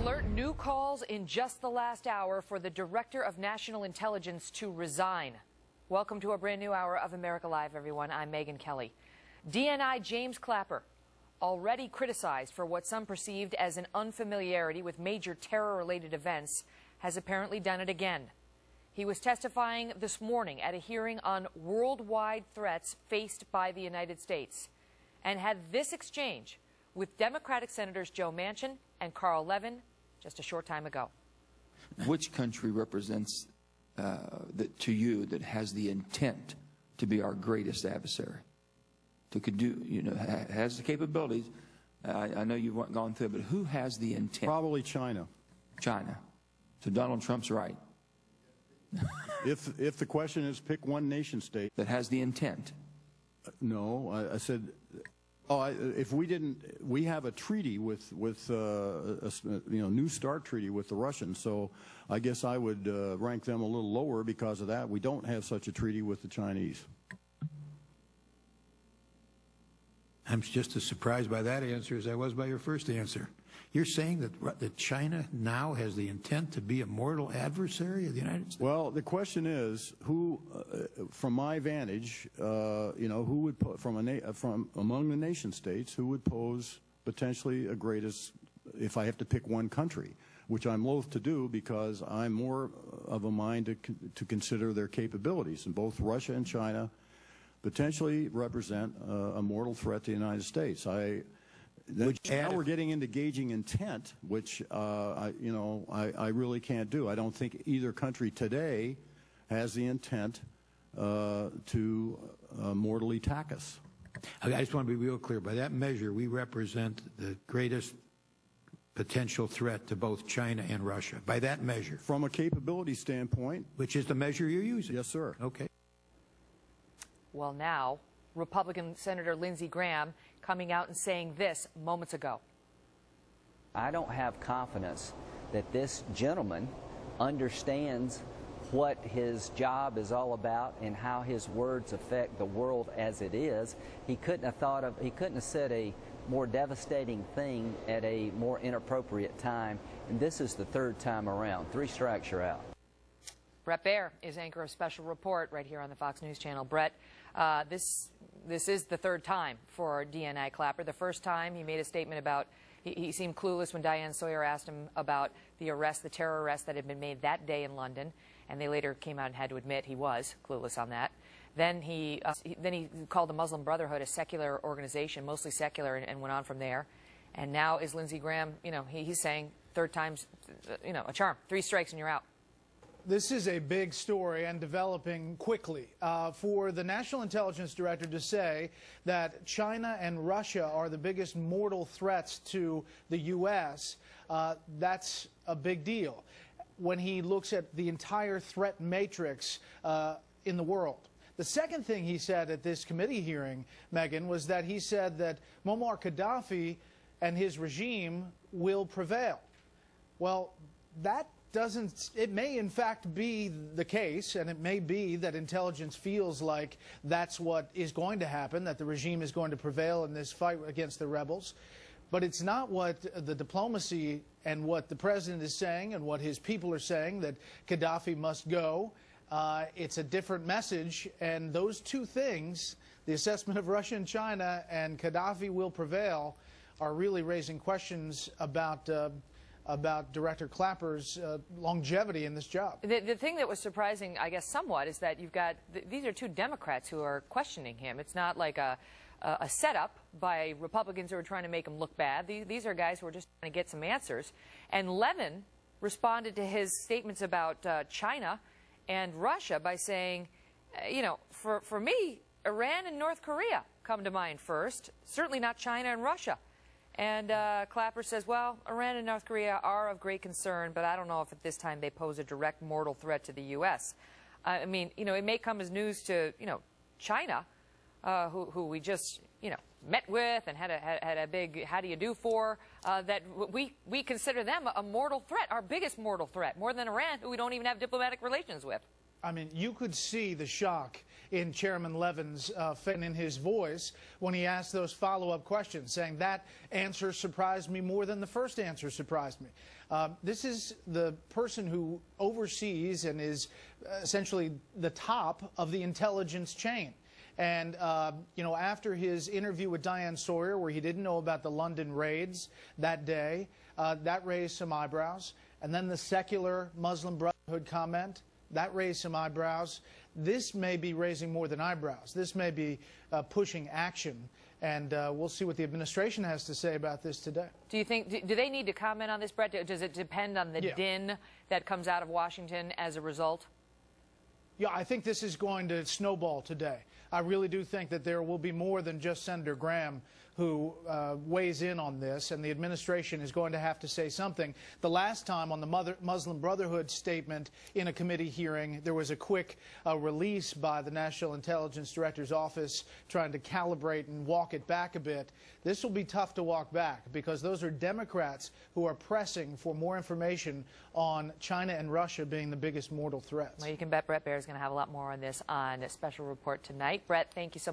alert, new calls in just the last hour for the Director of National Intelligence to resign. Welcome to a brand new hour of America Live, everyone. I'm Megyn Kelly. DNI James Clapper, already criticized for what some perceived as an unfamiliarity with major terror-related events, has apparently done it again. He was testifying this morning at a hearing on worldwide threats faced by the United States and had this exchange with Democratic Senators Joe Manchin and Carl Levin just a short time ago. Which country represents to you that has the intent to be our greatest adversary? Has the capabilities? I know you've gone through it, but who has the intent? Probably China. China. So Donald Trump's right. If the question is pick one nation state that has the intent. No, I said. If we didn't, we have a treaty with a New START treaty with the Russians. So I guess I would rank them a little lower because of that. We don't have such a treaty with the Chinese. I'm just as surprised by that answer as I was by your first answer. You're saying that China now has the intent to be a mortal adversary of the United States? Well, the question is, who, from my vantage, who would put from among the nation states, who would pose potentially a greatest, if I have to pick one country, which I'm loath to do because I'm more of a mind to consider their capabilities, and both Russia and China potentially represent a mortal threat to the United States. Now we're getting into gauging intent, which I really can't do. I don't think either country today has the intent to mortally attack us. I just want to be real clear. By that measure, we represent the greatest potential threat to both China and Russia. By that measure. From a capability standpoint. Which is the measure you're using. Yes, sir. Okay. Well, now, Republican Senator Lindsey Graham coming out and saying this moments ago. I don't have confidence that this gentleman understands what his job is all about and how his words affect the world as it is. He couldn't have said a more devastating thing at a more inappropriate time, and this is the third time around. 3 strikes, you're out. Brett Baer is anchor of Special Report right here on the Fox News Channel. Brett, this is the third time for DNI Clapper. The first time he made a statement about, he seemed clueless when Diane Sawyer asked him about the terror arrest that had been made that day in London, and they later came out and had to admit he was clueless on that. Then he called the Muslim Brotherhood a secular organization, mostly secular, and went on from there. And now is Lindsey Graham, he's saying third time's, a charm. 3 strikes and you're out. This is a big story and developing quickly. For the National Intelligence Director to say that China and Russia are the biggest mortal threats to the U.S., that's a big deal when he looks at the entire threat matrix in the world. The second thing he said at this committee hearing, Megyn, was that he said that Muammar Gaddafi and his regime will prevail. Well, it may in fact be the case, and it may be that intelligence feels like that's what is going to happen, that the regime is going to prevail in this fight against the rebels. But it's not what the diplomacy and what the president is saying and what his people are saying, that Gaddafi must go. It's a different message, and those two things, the assessment of Russia and China and Gaddafi will prevail, are really raising questions about Director Clapper's longevity in this job. The thing that was surprising, I guess, somewhat, is that you've got, these are 2 Democrats who are questioning him. It's not like a setup by Republicans who are trying to make him look bad. These are guys who are just trying to get some answers. And Levin responded to his statements about China and Russia by saying, for me, Iran and North Korea come to mind first, certainly not China and Russia. And Clapper says, well, Iran and North Korea are of great concern, but I don't know if at this time they pose a direct mortal threat to the U.S. I mean, it may come as news to, China, who we just, met with and had a big how do you do for, that we consider them a mortal threat, our biggest mortal threat, more than Iran, who we don't even have diplomatic relations with. I mean, you could see the shock in Chairman Levin's face and in his voice when he asked those follow-up questions, saying that answer surprised me more than the first answer surprised me. This is the person who oversees and is essentially the top of the intelligence chain. And, you know, after his interview with Diane Sawyer, where he didn't know about the London raids that day, that raised some eyebrows. And then the secular Muslim Brotherhood comment, that raised some eyebrows. This may be raising more than eyebrows. This may be pushing action. And we'll see what the administration has to say about this today. Do you think, do they need to comment on this, Brett? Does it depend on the din that comes out of Washington as a result? Yeah, I think this is going to snowball today. I really do think that there will be more than just Senator Graham who weighs in on this, and the administration is going to have to say something. The last time on the Muslim Brotherhood statement in a committee hearing, there was a quick release by the National Intelligence Director's office trying to calibrate and walk it back a bit. This will be tough to walk back because those are Democrats who are pressing for more information on China and Russia being the biggest mortal threats. Well, you can bet Brett Baer is going to have a lot more on this on a special report tonight. Brett, thank you so much.